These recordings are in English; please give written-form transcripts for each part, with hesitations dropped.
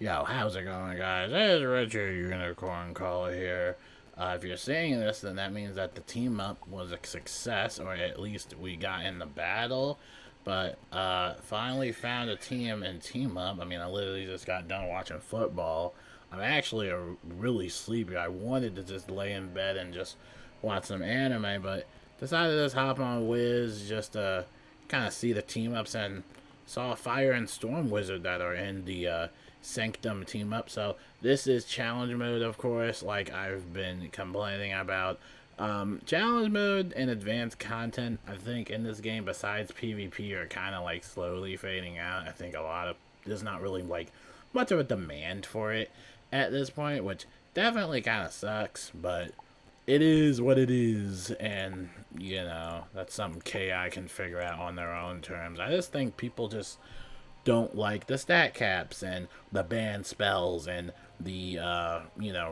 Yo, how's it going, guys? It's Richard Unicorn Caller here. If you're seeing this, then that means that the team up was a success, or at least we got in the battle. But finally found a team and team up. I mean, I literally just got done watching football. I'm actually really sleepy. I wanted to just lay in bed and just watch some anime, but decided to just hop on Wiz just to kind of see the team ups and saw Fire and Storm Wizard that are in the Sanctum team up. So this is challenge mode, of course, like I've been complaining about. Challenge mode and advanced content, I think, in this game, besides PvP, are kind of like slowly fading out. I think there's not really like much of a demand for it at this point, which definitely kind of sucks, but it is what it is, and that's something KI can figure out on their own terms. I just think people just don't like the stat caps and the banned spells and the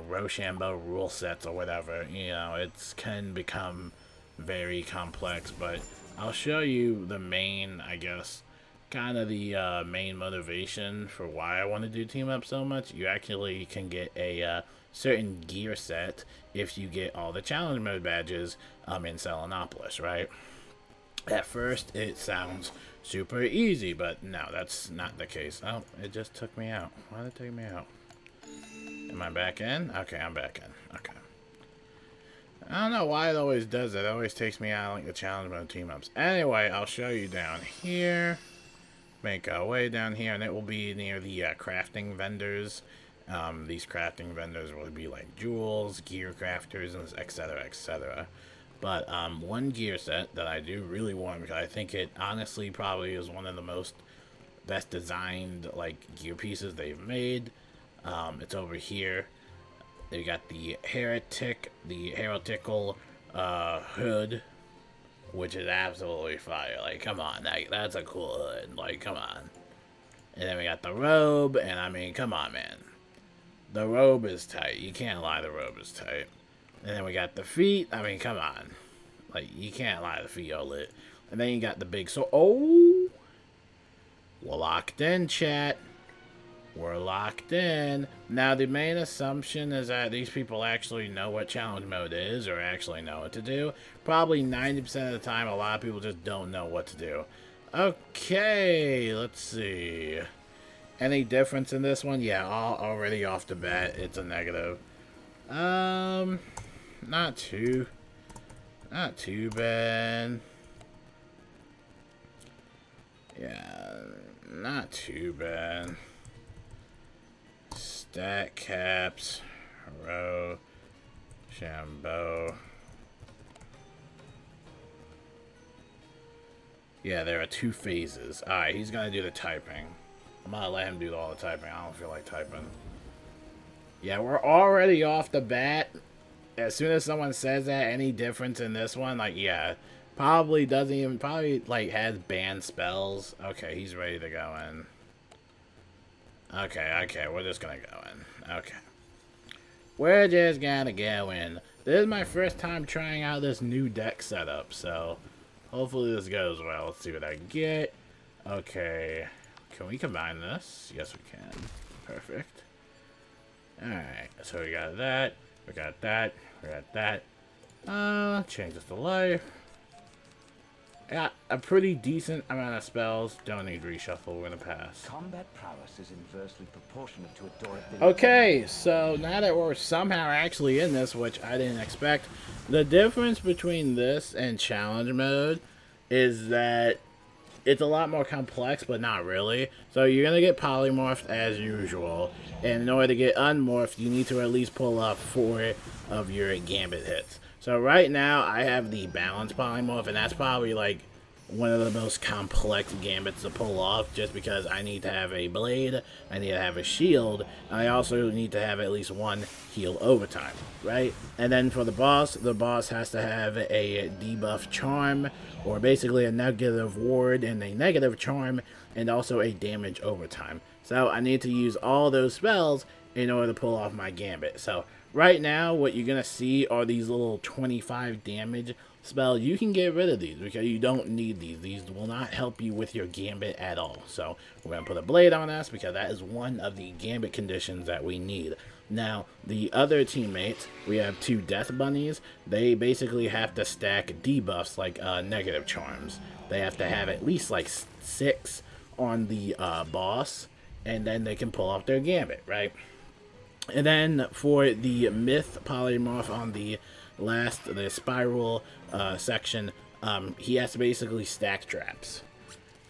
Rochambeau rule sets or whatever. It can become very complex, but I'll show you the main, I guess, kind of the main motivation for why I want to do team up so much. You actually can get a certain gear set if you get all the challenge mode badges in Selenopolis, right? At first, it sounds super easy, but no, that's not the case. Oh, it just took me out. Why did it take me out? Am I back in? Okay, I'm back in. Okay. I don't know why it always does that. It always takes me out like the challenge mode team ups. Anyway, I'll show you down here. Make our way down here, and it will be near the crafting vendors. These crafting vendors will be like jewels, gear crafters, and etc., etc. But one gear set that I do really want, because I think it honestly probably is one of the best designed like gear pieces they've made. It's over here. They got the heretical hood, which is absolutely fire. Like, come on, that's a cool hood. Like, come on. And then we got the robe, and I mean, come on, man. The robe is tight. You can't lie, the robe is tight. And then we got the feet. I mean, come on. Like, you can't lie, the feet are lit. And then you got the big sword. Oh! We're locked in, chat. We're locked in. Now, the main assumption is that these people actually know what challenge mode is, or actually know what to do. Probably 90% of the time, a lot of people just don't know what to do. Okay, let's see. Any difference in this one? Yeah, already off the bat, it's a negative. Not too bad. Yeah, not too bad. Stat caps, Rochambeau. Yeah, there are two phases. Alright, he's gonna do the typing. I'm gonna let him do all the typing. I don't feel like typing. Yeah, we're already off the bat. As soon as someone says that, any difference in this one, like, yeah, probably like has banned spells. Okay, he's ready to go in. Okay, we're just gonna go in. Okay. We're just gonna go in. This is my first time trying out this new deck setup, so hopefully this goes well. Let's see what I get. Okay. Can we combine this? Yes, we can. Perfect. Alright, so we got that. We got that. We got that. Change this to life. I got a pretty decent amount of spells. Don't need reshuffle. We're gonna pass. Combat prowess is inversely proportionate to adorability. Okay, so now that we're somehow actually in this, which I didn't expect, the difference between this and challenge mode is that it's a lot more complex, but not really. So you're going to get polymorphed as usual. And in order to get unmorphed, you need to at least pull off 4 of your gambit hits. So right now, I have the balanced polymorph, and that's probably like one of the most complex gambits to pull off, just because I need to have a blade, I need to have a shield, and I also need to have at least 1 heal overtime, right? And then for the boss has to have a debuff charm, or basically a negative ward and a negative charm, and also a damage overtime. So I need to use all those spells in order to pull off my gambit. So right now, what you're going to see are these little 25 damage spell, you can get rid of these because you don't need these. These will not help you with your gambit at all. So we're going to put a blade on us because that is one of the gambit conditions that we need. Now, the other teammates, we have 2 death bunnies. They basically have to stack debuffs like negative charms. They have to have at least like 6 on the boss, and then they can pull off their gambit, right? And then for the myth polymorph on the spiral section, he has to basically stack traps.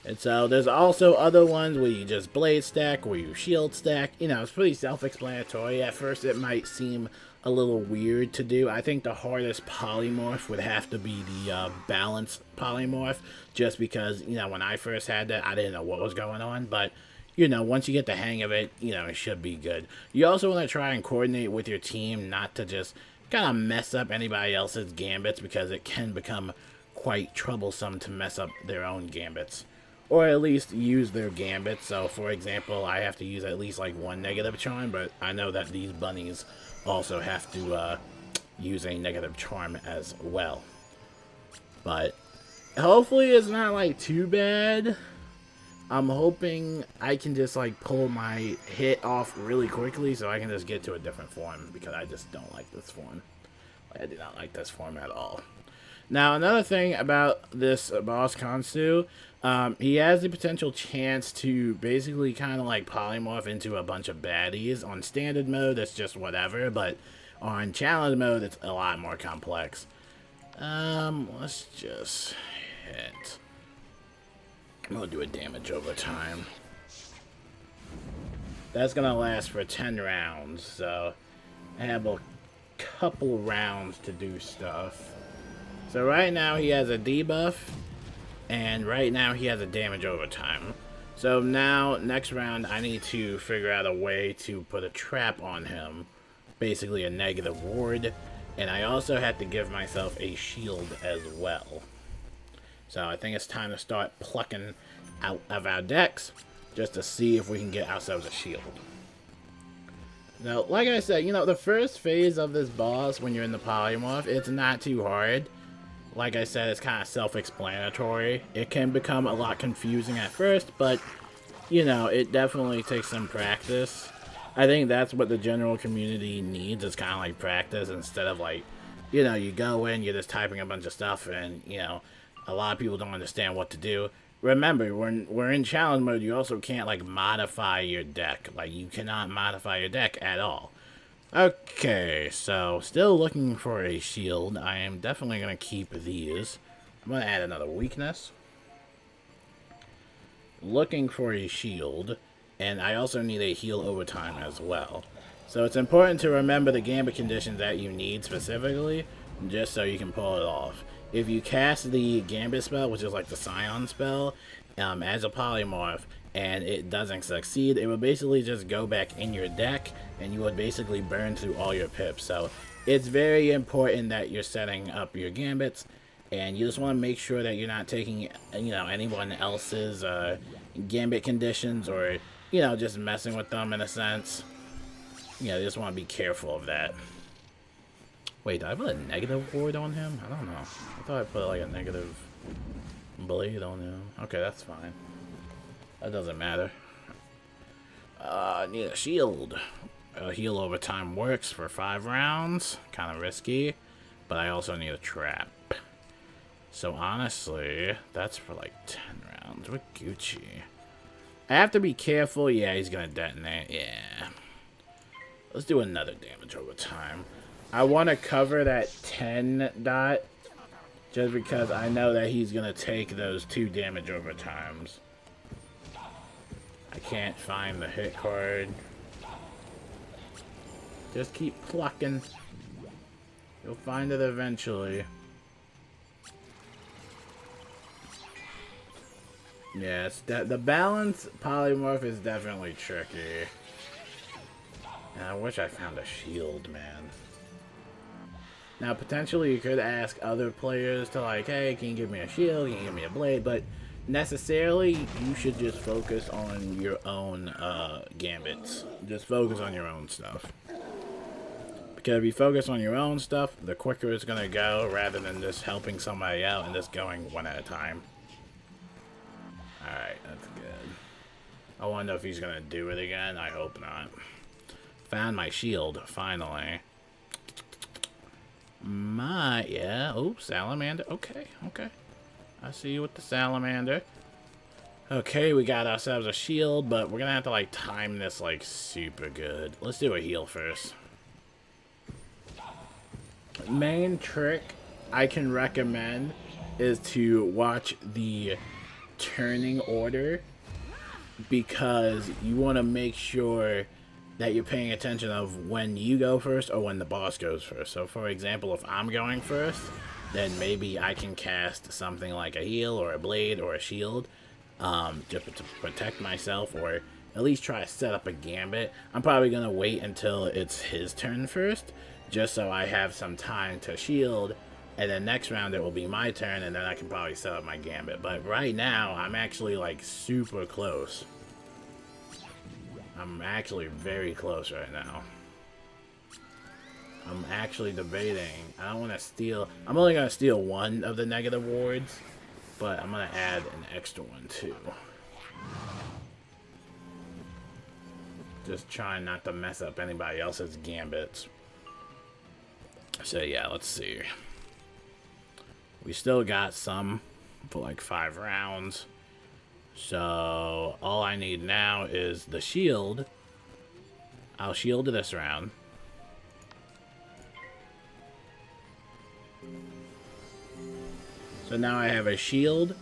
And so there's also other ones where you just blade stack, where you shield stack. You know, it's pretty self-explanatory. At first it might seem a little weird to do. I think the hardest polymorph would have to be the balance polymorph, just because, you know, when I first had that, I didn't know what was going on, but you know, once you get the hang of it, you know, it should be good. You also want to try and coordinate with your team not to just kind of mess up anybody else's gambits, because it can become quite troublesome to mess up their own gambits. Or at least use their gambits. So, for example, I have to use at least like 1 negative charm, but I know that these bunnies also have to use a negative charm as well. But hopefully it's not like too bad. I'm hoping I can just like pull my hit off really quickly so I can just get to a different form, because I just don't like this form. I do not like this form at all. Now, another thing about this boss Khonsu, he has the potential chance to basically kind of like polymorph into a bunch of baddies. On standard mode, it's just whatever, but on challenge mode, it's a lot more complex. Let's just hit. I'm gonna do a damage over time. That's gonna last for 10 rounds, so I have a couple rounds to do stuff. So right now he has a debuff, and right now he has a damage over time. So now, next round, I need to figure out a way to put a trap on him. Basically a negative ward. And I also have to give myself a shield as well. So I think it's time to start plucking out of our decks, just to see if we can get ourselves a shield. Now, like I said, you know, the first phase of this boss, when you're in the polymorph, it's not too hard. Like I said, it's kind of self-explanatory. It can become a lot confusing at first, but, you know, it definitely takes some practice. I think that's what the general community needs, is kind of like practice, instead of like, you know, you go in, you're just typing a bunch of stuff, and, you know, a lot of people don't understand what to do. Remember, when we're in challenge mode, you also can't, like, modify your deck. Like, you cannot modify your deck at all. Okay, so still looking for a shield. I am definitely going to keep these. I'm going to add another weakness. Looking for a shield. And I also need a heal over time as well. So it's important to remember the gambit conditions that you need specifically, just so you can pull it off. If you cast the gambit spell, which is like the Scion spell, as a polymorph, and it doesn't succeed, it will basically just go back in your deck, and you would basically burn through all your pips. So it's very important that you're setting up your gambits, and you just want to make sure that you're not taking, you know, anyone else's gambit conditions, or, you know, just messing with them in a sense. You know, you just want to be careful of that. Wait, did I put a negative ward on him? I don't know. I thought I put like a negative blade on him. Okay, that's fine. That doesn't matter. I need a shield. A heal over time works for 5 rounds. Kind of risky. But I also need a trap. So honestly, that's for like 10 rounds. We're Gucci. I have to be careful. Yeah, he's going to detonate. Yeah. Let's do another damage over time. I want to cover that 10 dot. Just because I know that he's going to take those 2 damage over times. I can't find the hit card. Just keep plucking. You'll find it eventually. Yes, the balance polymorph is definitely tricky. And I wish I found a shield, man. Now, potentially you could ask other players to like, hey, can you give me a shield? Can you give me a blade? But necessarily, you should just focus on your own gambits. Just focus on your own stuff. Because if you focus on your own stuff, the quicker it's going to go, rather than just helping somebody out and just going one at a time. Alright, that's good. I wonder if he's going to do it again. I hope not. Found my shield, finally. Yeah. Oh, salamander. Okay, okay. I see you with the salamander. Okay, we got ourselves a shield, but we're going to have to, like, time this, like, super good. Let's do a heal first. Main trick I can recommend is to watch the turning order, because you want to make sure that you're paying attention of when you go first or when the boss goes first. So for example, if I'm going first, then maybe I can cast something like a heal or a blade or a shield, just to protect myself, or at least try to set up a gambit. I'm probably going to wait until it's his turn first, just so I have some time to shield, and then next round it will be my turn, and then I can probably set up my gambit. But right now, I'm actually, like, super close. I'm actually very close right now. I'm actually debating. I don't want to steal. I'm only going to steal one of the negative wards, but I'm going to add an extra one too. Just trying not to mess up anybody else's gambits. So yeah, let's see. We still got some for like 5 rounds. So all I need now is the shield. I'll shield this round. So now I have a shield,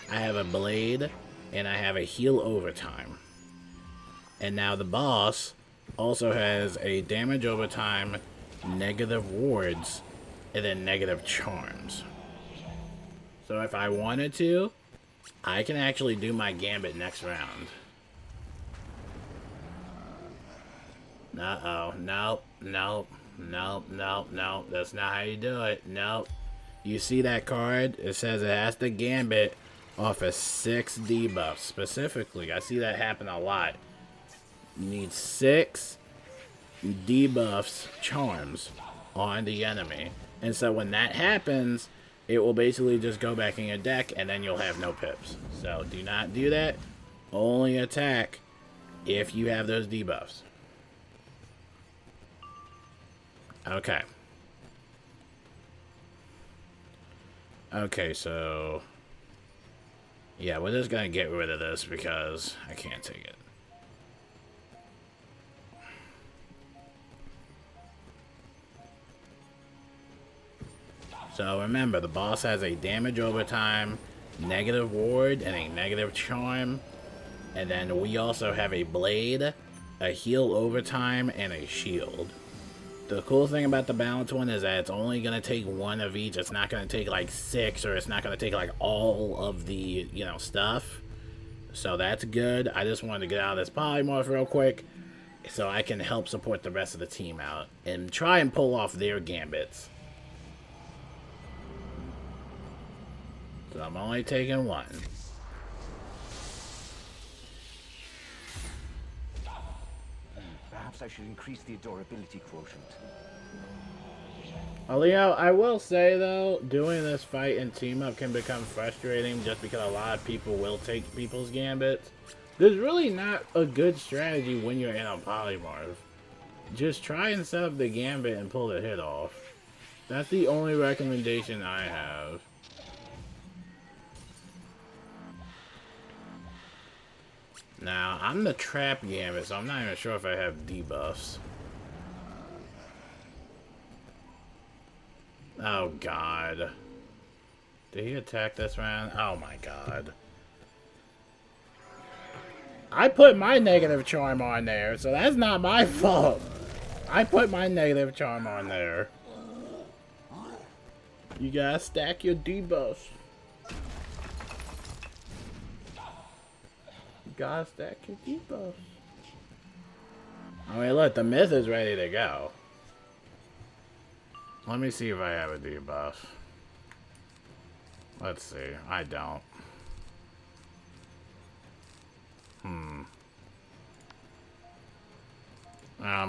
I have a blade, and I have a heal overtime. And now the boss also has a damage overtime, negative wards, and then negative charms. So if I wanted to, I can actually do my gambit next round. Uh-oh. Nope. Nope. Nope. Nope. Nope. That's not how you do it. Nope. You see that card? It says it has to gambit off of 6 debuffs. Specifically, I see that happen a lot. You need 6 debuffs, charms, on the enemy. And so when that happens, it will basically just go back in your deck, and then you'll have no pips. So do not do that. Only attack if you have those debuffs. Okay. Okay, so yeah, we're just gonna get rid of this because I can't take it. So remember, the boss has a damage overtime, negative ward, and a negative charm. And then we also have a blade, a heal overtime, and a shield. The cool thing about the balance one is that it's only going to take 1 of each. It's not going to take like 6, or it's not going to take like all of the, you know, stuff. So that's good. I just wanted to get out of this polymorph real quick so I can help support the rest of the team out and try and pull off their gambits. So I'm only taking 1. Perhaps I should increase the adorability quotient. Leo, I will say though, doing this fight and team up can become frustrating just because a lot of people will take people's gambits. There's really not a good strategy when you're in a polymorph. Just try and set up the gambit and pull the hit off. That's the only recommendation I have. Now, I'm the trap gambit, so I'm not even sure if I have debuffs. Oh, God. Did he attack this round? Oh, my God. I put my negative charm on there, so that's not my fault. I put my negative charm on there. You gotta stack your debuffs. Gotta stack your debuffs. I mean, look, the myth is ready to go. Let me see if I have a debuff. Let's see. I don't. I'm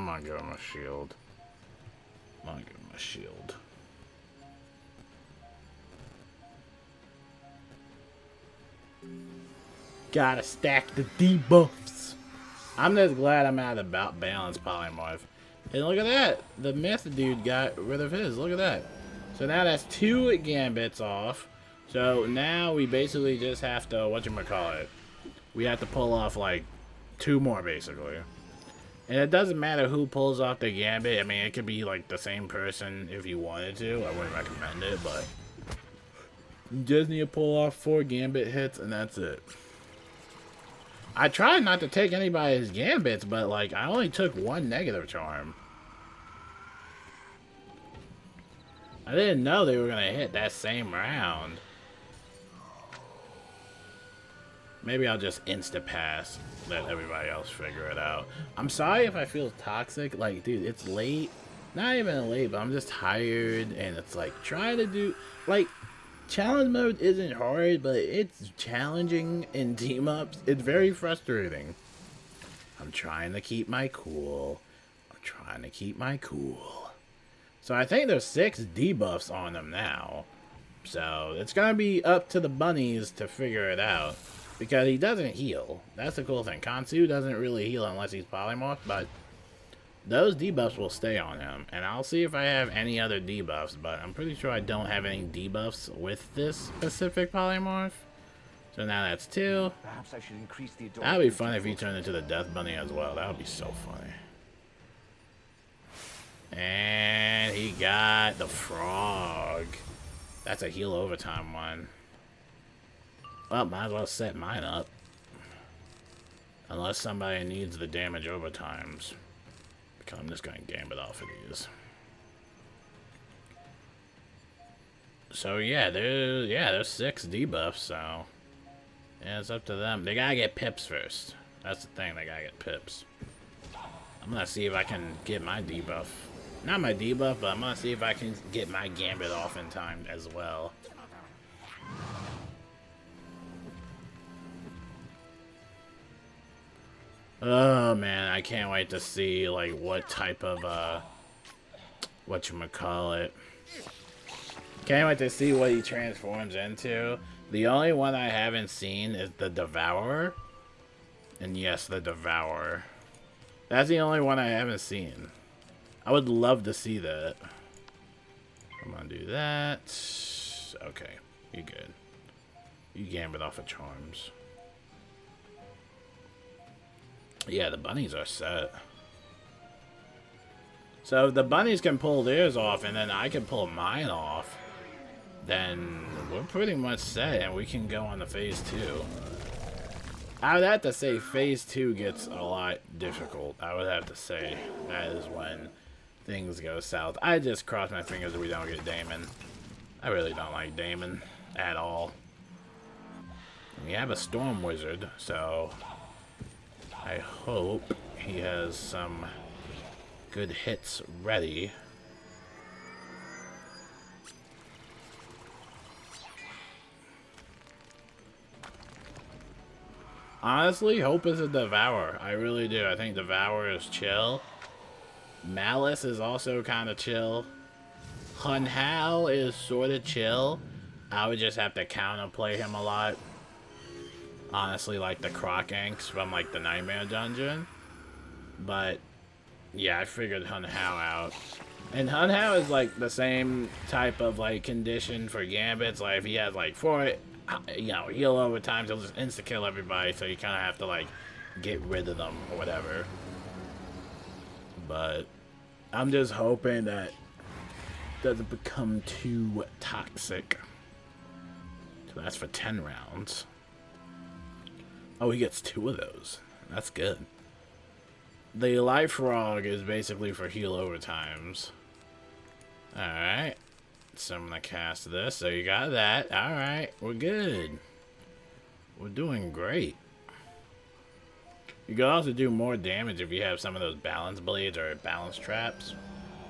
gonna give him a shield. I'll give him a shield. Gotta stack the debuffs. I'm just glad I'm out of balance polymorph. And look at that. The myth dude got rid of his. Look at that. So now that's 2 gambits off. So now we basically just have to, whatchamacallit, we have to pull off like 2 more basically. And it doesn't matter who pulls off the gambit. I mean, it could be like the same person if you wanted to. I wouldn't recommend it, but you just need to pull off 4 gambit hits and that's it. I tried not to take anybody's gambits, but like I only took 1 negative charm. I didn't know they were gonna hit that same round. Maybe I'll just insta-pass, let everybody else figure it out. I'm sorry if I feel toxic. Like, dude, it's late. Not even late, but I'm just tired. And it's like, trying to do... Like, challenge mode isn't hard, but it's challenging in team-ups. It's very frustrating. I'm trying to keep my cool. So I think there's 6 debuffs on them now. So it's going to be up to the bunnies to figure it out. Because he doesn't heal. That's the cool thing. Khonsu doesn't really heal unless he's polymorph, but those debuffs will stay on him. And I'll see if I have any other debuffs, but I'm pretty sure I don't have any debuffs with this specific polymorph. So now that's 2. Perhaps I should increase the adorability. That would be fun if he turned into the Death Bunny as well. That would be so funny. And he got the frog. That's a heal overtime one. Well, might as well set mine up. Unless somebody needs the damage overtimes. Because I'm just going to gambit off of these. So yeah, there's 6 debuffs, so... Yeah, it's up to them. They gotta get pips first. That's the thing, they gotta get pips. I'm gonna see if I can get my debuff. Not my debuff, but I'm gonna see if I can get my gambit off in time as well. Oh man, I can't wait to see like what type of whatchamacallit. Can't wait to see what he transforms into. The only one I haven't seen is the Devourer. And yes, the Devourer. That's the only one I haven't seen. I would love to see that. I'm gonna do that. Okay, you good. You gambit off of charms. Yeah, the bunnies are set. So if the bunnies can pull theirs off and then I can pull mine off, then we're pretty much set and we can go on to phase 2. I would have to say phase 2 gets a lot difficult. I would have to say that is when things go south. I just cross my fingers that we don't get Damon. I really don't like Damon at all. We have a Storm Wizard, so I hope he has some good hits ready. Honestly, hope is a Devourer. I really do. I think Devourer is chill. MALUS is also kind of chill. Khonsu is sort of chill. I would just have to counterplay him a lot. Honestly, like the Croc-Anks from like the Nightmare Dungeon. But yeah, I figured Khonsu out. And Khonsu is like the same type of like condition for Gambits. Like if he has like 4, you know, heal over times, he'll just insta kill everybody. So you kind of have to like get rid of them or whatever. But I'm just hoping that it doesn't become too toxic. So that's for 10 rounds. Oh, he gets 2 of those. That's good. The Life Frog is basically for heal overtimes. Alright. So I'm going to cast this. So you got that. Alright. We're good. We're doing great. You can also do more damage if you have some of those balance blades or balance traps.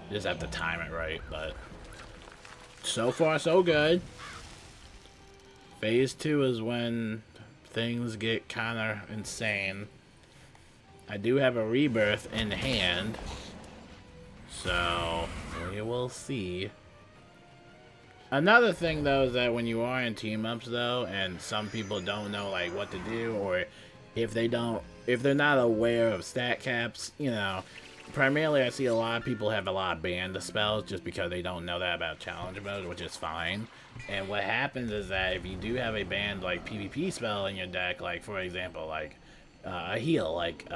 You just have to time it right, but so far so good. Phase 2 is when things get kind of insane. I do have a rebirth in hand, So, we will see. Another thing, though, is that when you are in team-ups, though, and some people don't know, like, what to do, or if they're not aware of stat caps, you know, primarily I see a lot of people have a lot of banned spells just because they don't know that about challenge mode, which is fine. And what happens is that if you do have a banned, like, PvP spell in your deck, like, for example, like, a heal, like,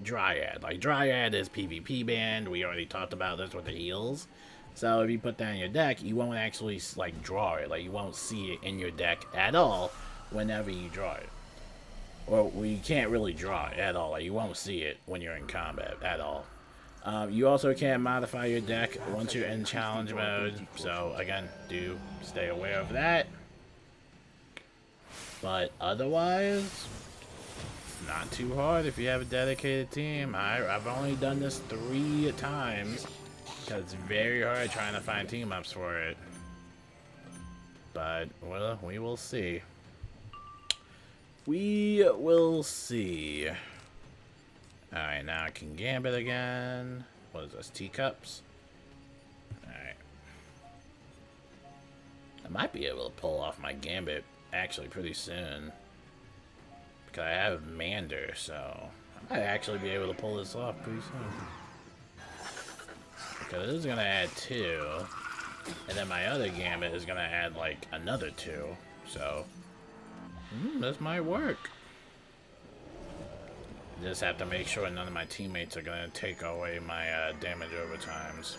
Dryad. Like, Dryad is PvP banned. We already talked about this with the heals. So if you put that in your deck, you won't actually, like, draw it. Like, you won't see it in your deck at all whenever you draw it. Or you can't really draw it at all. Like, you won't see it when you're in combat at all. You also can't modify your deck once you're in challenge mode. So, again, do stay aware of that. But otherwise, it's not too hard if you have a dedicated team. I've only done this 3 times. Because it's very hard trying to find team-ups for it. But, well, we will see. We will see. Alright, now I can gambit again. What is this, teacups? Alright. I might be able to pull off my gambit actually pretty soon. Because I have Mander, so I might actually be able to pull this off pretty soon. Because this is going to add 2. And then my other gambit is going to add, like, another 2. So, this might work. Just have to make sure none of my teammates are going to take away my damage overtimes.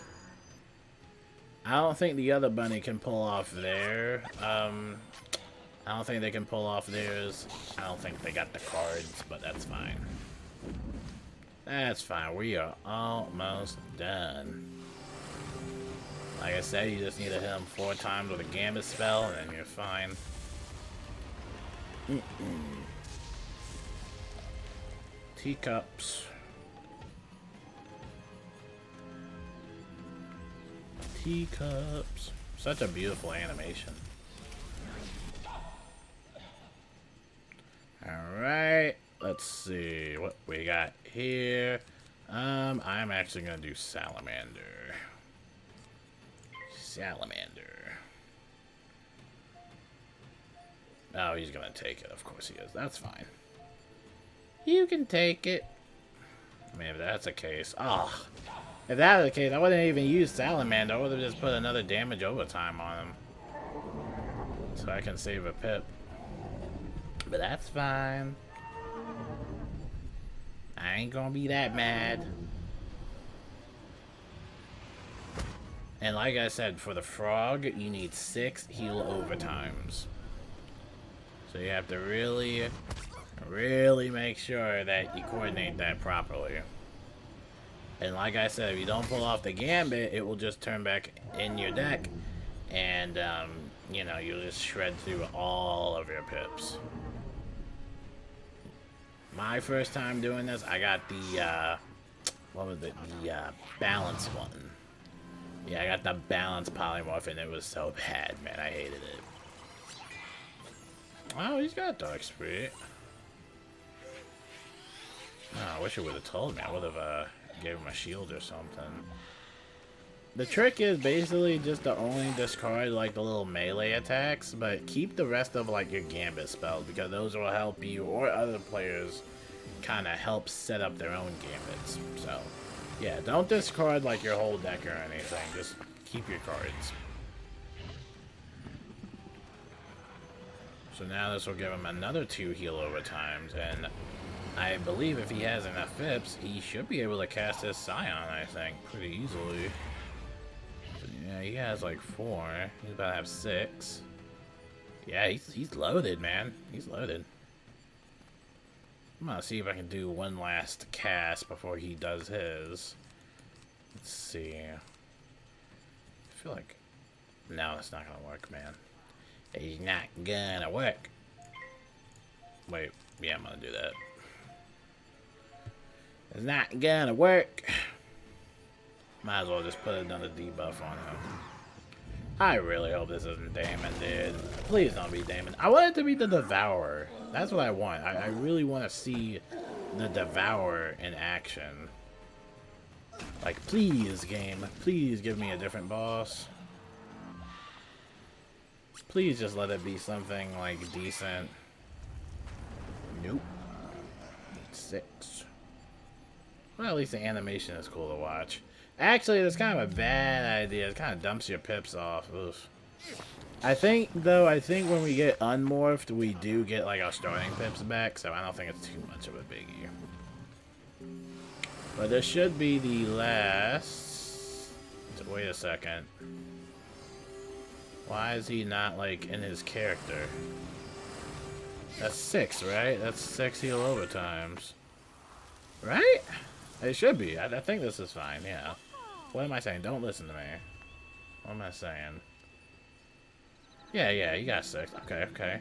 I don't think the other bunny can pull off their. I don't think they can pull off theirs. I don't think they got the cards, but that's fine. That's fine. We are almost done. Like I said, you just need to hit him 4 times with a gambit spell, and then you're fine. Teacups. Teacups. Such a beautiful animation. Alright, let's see what we got here. I'm actually gonna do Salamander. Salamander. Oh, he's gonna take it. Of course he is. That's fine. You can take it. I mean, if that's the case. Oh, if that was the case, I wouldn't even use Salamander. I would have just put another damage overtime on him. So I can save a pip. But that's fine. I ain't gonna be that mad. And like I said, for the frog, you need 6 heal overtimes. So you have to really make sure that you coordinate that properly. And like I said, if you don't pull off the gambit, it will just turn back in your deck. And, you know, you'll just shred through all of your pips. My first time doing this, I got the, what was it? The, balance one. Yeah, I got the balance polymorph, and it was so bad, man. I hated it. Oh, he's got Dark Spirit. Oh, I wish it would have told me. I would have, gave him a shield or something. The trick is basically just to only discard, like, the little melee attacks, but keep the rest of, like, your gambit spells, because those will help you or other players kind of help set up their own gambits. So, yeah, don't discard, like, your whole deck or anything. Just keep your cards. So now this will give him another 2 heal overtimes, and I believe if he has enough Fips, he should be able to cast his Scion, I think, pretty easily. But yeah, he has like 4. He's about to have 6. Yeah, he's loaded, man. He's loaded. I'm gonna see if I can do one last cast before he does his. Let's see. I feel like... No, it's not gonna work, man. It's not gonna work. Wait, yeah, I'm gonna do that. It's not gonna work. Might as well just put another debuff on him. I really hope this isn't Damon, dude. Please don't be Damon. I want it to be the Devourer. That's what I want. I really want to see the Devourer in action. Like, please, game. Please give me a different boss. Please just let it be something, like, decent. Nope. 6. Well, at least the animation is cool to watch. Actually, that's kind of a bad idea. It kind of dumps your pips off. Oof. I think when we get unmorphed, we do get, like, our starting pips back, so I don't think it's too much of a biggie. But this should be the last... Wait a second. Why is he not, like, in his character? That's 6, right? That's 6 heal overtimes. Right? It should be. I think this is fine, yeah. What am I saying? Don't listen to me. What am I saying? Yeah, you got 6. Okay.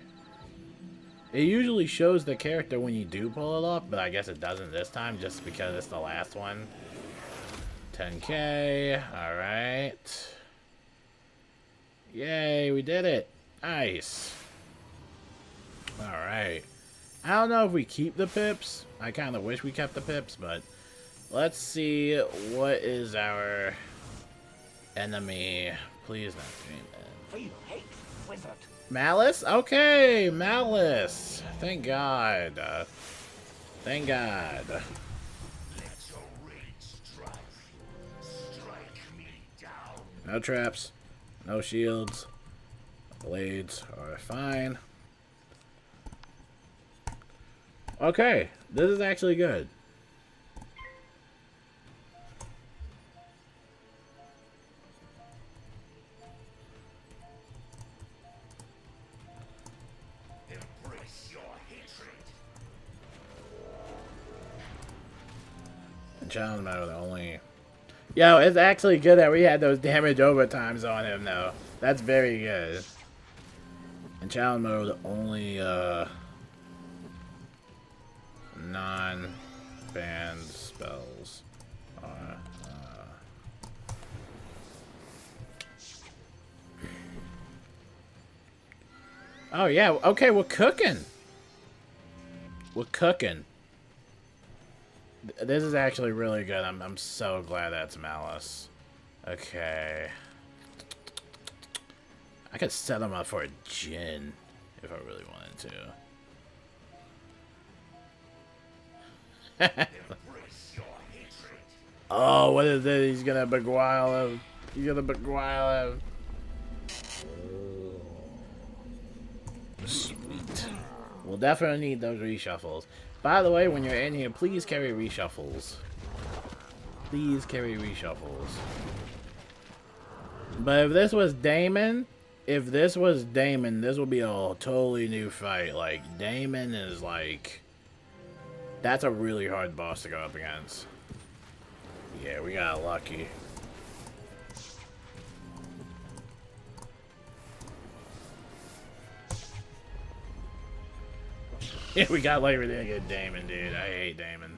It usually shows the character when you do pull it off, but I guess it doesn't this time just because it's the last one. 10k. Alright. Yay, we did it. Nice. Alright. I don't know if we keep the pips. I kind of wish we kept the pips, but let's see what is our enemy. Please not Demon. Feel hate, wizard. Malus? Okay, Malus. Thank God. Thank God. Let your rage strike me down. No traps. No shields. Blades are fine. Okay, this is actually good. Embrace your hatred. And challenge mode only. Yo, it's actually good that we had those damage overtimes on him, though. That's very good. And challenge mode only, non-banned spells are, Oh, yeah. Okay, we're cooking. We're cooking. This is actually really good. I'm so glad that's Malus. Okay. I could set him up for a Djinn if I really wanted to. Embrace your hatred. Oh, what is it? He's gonna beguile him. He's gonna beguile him. Sweet. We'll definitely need those reshuffles. By the way, when you're in here, please carry reshuffles. Please carry reshuffles. But if this was Damon, this would be a totally new fight. Like, Damon is like... That's a really hard boss to go up against. Yeah, we got lucky. Yeah, we got like really good Damon, dude. I hate Damon.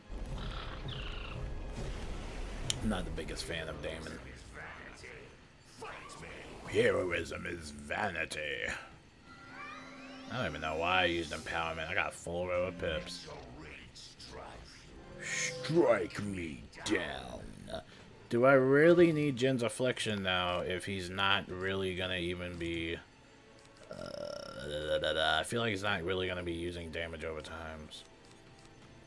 I'm not the biggest fan of Damon. Heroism is vanity. I don't even know why I used empowerment. I got full row of pips. Strike me down. Do I really need Jin's Affliction now if he's not really gonna even be... I feel like he's not really gonna be using damage over times.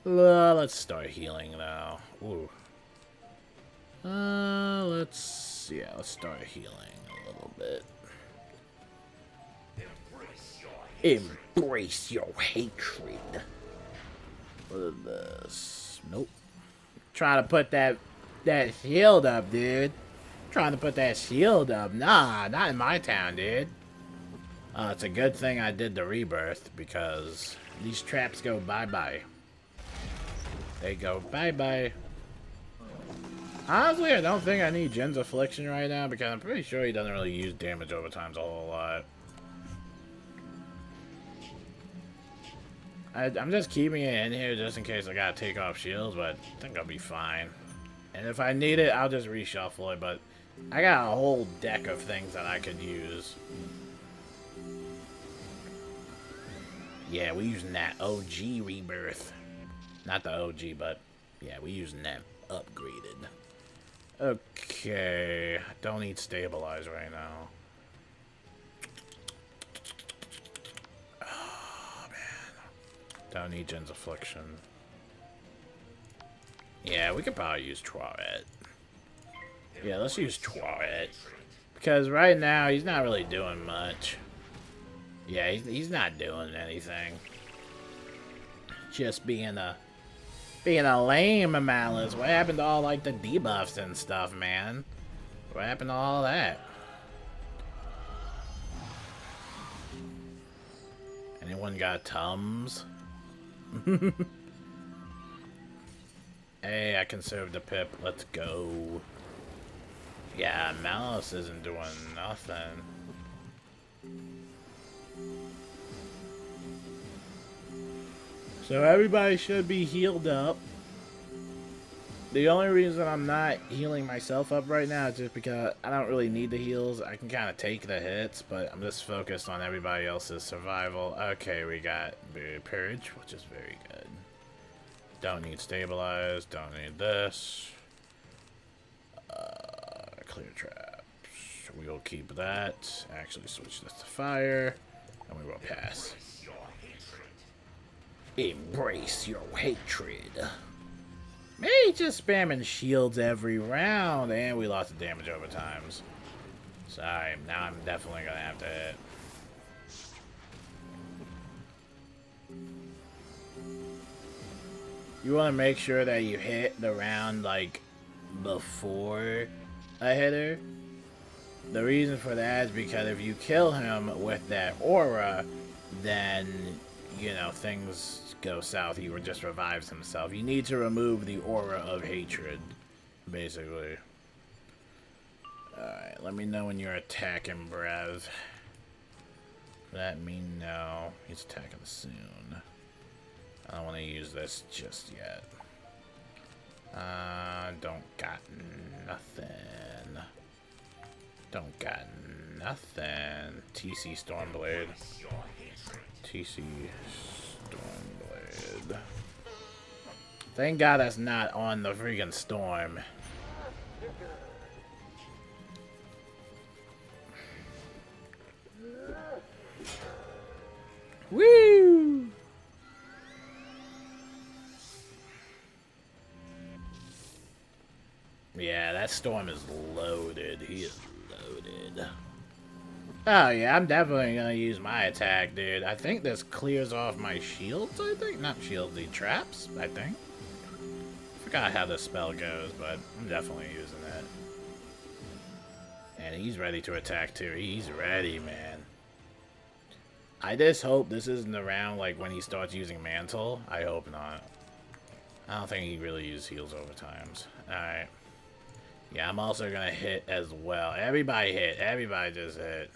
Let's start healing now. Ooh. Let's start healing a little bit. Embrace your hatred. What is this? Nope. Trying to put that shield up, dude. Trying to put that shield up. Nah, not in my town, dude. It's a good thing I did the rebirth because these traps go bye-bye. They go bye-bye. Honestly, I don't think I need Jin's Affliction right now because I'm pretty sure he doesn't really use damage over times a whole lot. I'm just keeping it in here just in case I gotta take off shields, but I think I'll be fine. And if I need it, I'll just reshuffle it, but I got a whole deck of things that I could use. Yeah, we using that OG rebirth. Not the OG, but yeah, we using that upgraded. Okay, don't need stabilize right now. Oh man, don't need Jen's affliction. Yeah, we could probably use Troret. Yeah, let's use Troret. Because right now, he's not really doing much. Yeah, he's not doing anything. Just being a lame MALUS. What happened to all, like, the debuffs and stuff, man? What happened to all that? Anyone got Tums? Hey, I conserved the pip. Let's go. Yeah, MALUS isn't doing nothing. So everybody should be healed up. The only reason I'm not healing myself up right now is just because I don't really need the heals. I can kind of take the hits, but I'm just focused on everybody else's survival. Okay, we got Purge, which is very good. Don't need Stabilize, don't need this. Clear traps. We will keep that. Actually switch this to fire. And we will pass. Embrace your hatred. Maybe just spamming shields every round. And we lost the damage over times. Sorry, now I'm definitely gonna have to hit. You want to make sure that you hit the round like before a hitter. The reason for that is because if you kill him with that aura, then, you know, things go south. He just revives himself. You need to remove the aura of hatred, basically. Alright, let me know when you're attacking, Brev. Let me know. He's attacking soon. I don't want to use this just yet. Don't got nothing. Don't got nothing. TC Stormblade. TC Stormblade. Thank God that's not on the freaking storm. Woo! Yeah, that storm is loaded. He is loaded. Oh yeah, I'm definitely gonna use my attack, dude. I think this clears off my shields, I think? Not shields, the traps, I think. Forgot how this spell goes, but I'm definitely using it. And he's ready to attack too. He's ready, man. I just hope this isn't around like when he starts using Mantle. I hope not. I don't think he really uses heals over times. Alright. Yeah, I'm also gonna hit as well. Everybody hit. Everybody just hit.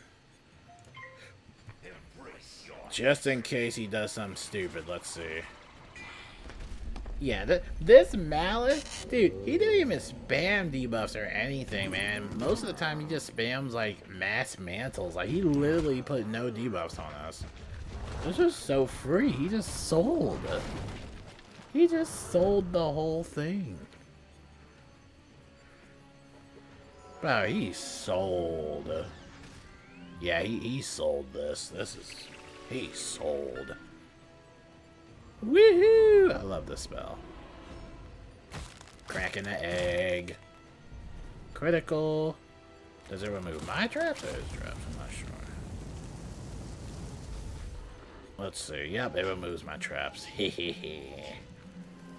Just in case he does something stupid. Let's see. Yeah, this MALUS, dude, he didn't even spam debuffs or anything, man. Most of the time he just spams, like, mass mantles. Like, he literally put no debuffs on us. This was so free. He just sold. He just sold the whole thing. Bro, he sold. Yeah, he sold this. This is... He sold. Woohoo! I love this spell. Cracking the egg. Critical. Does it remove my traps or his traps? I'm not sure. Let's see. Yep, it removes my traps. Hehehe.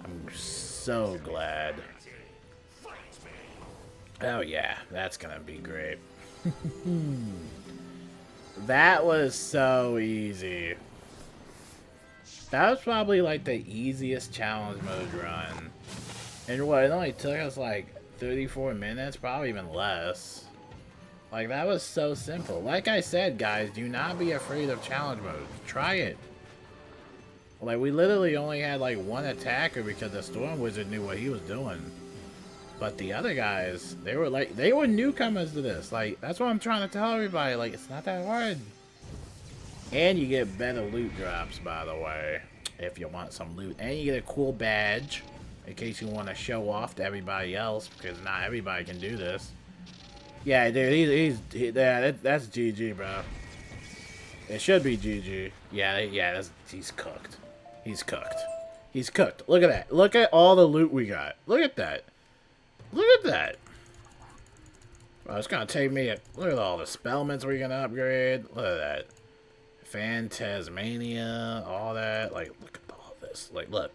I'm so glad. Oh yeah, that's gonna be great. That was so easy. That was probably like the easiest challenge mode run. And what, it only took us like 34 minutes, probably even less. Like, that was so simple. Like I said, guys, do not be afraid of challenge mode. Try it. Like, we literally only had like one attacker because the Storm Wizard knew what he was doing. But the other guys, they were newcomers to this. Like, that's what I'm trying to tell everybody. Like, it's not that hard. And you get better loot drops, by the way, if you want some loot. And you get a cool badge. in case you want to show off to everybody else, because not everybody can do this. Yeah, dude, that's GG, bro. It should be GG. Yeah, he's cooked. He's cooked. He's cooked. Look at that. Look at all the loot we got. Look at that. Look at that. Well, it's gonna take me look at all the spellments we're gonna upgrade. Look at that. Phantasmania, all that. Like, look at all this. Like, look.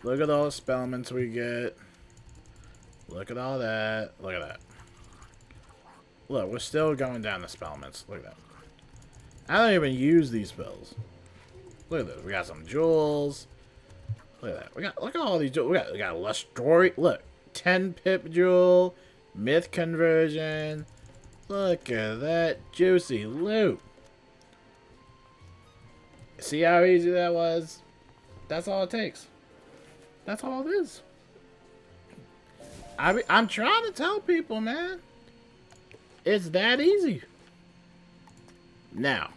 Look at all the spellments we get. Look at all that. Look at that. Look, we're still going down the spellments. Look at that. I don't even use these spells. Look at this. We got some jewels. Look at that. Look at all these jewels. We got a less story. Look. 10 pip jewel. Myth conversion. Look at that juicy loot. See how easy that was? That's all it takes. That's all it is. I'm trying to tell people, man. It's that easy. Now,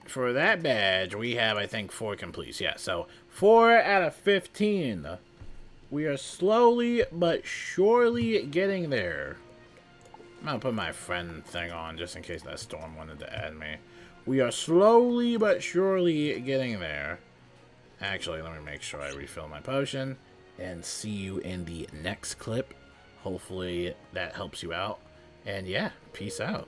for that badge, we have, I think, 4 completes. Yeah, so 4 out of 15. We are slowly but surely getting there. I'm gonna put my friend thing on just in case that storm wanted to add me. We are slowly but surely getting there. Actually, let me make sure I refill my potion. And see you in the next clip. Hopefully that helps you out. And yeah, peace out.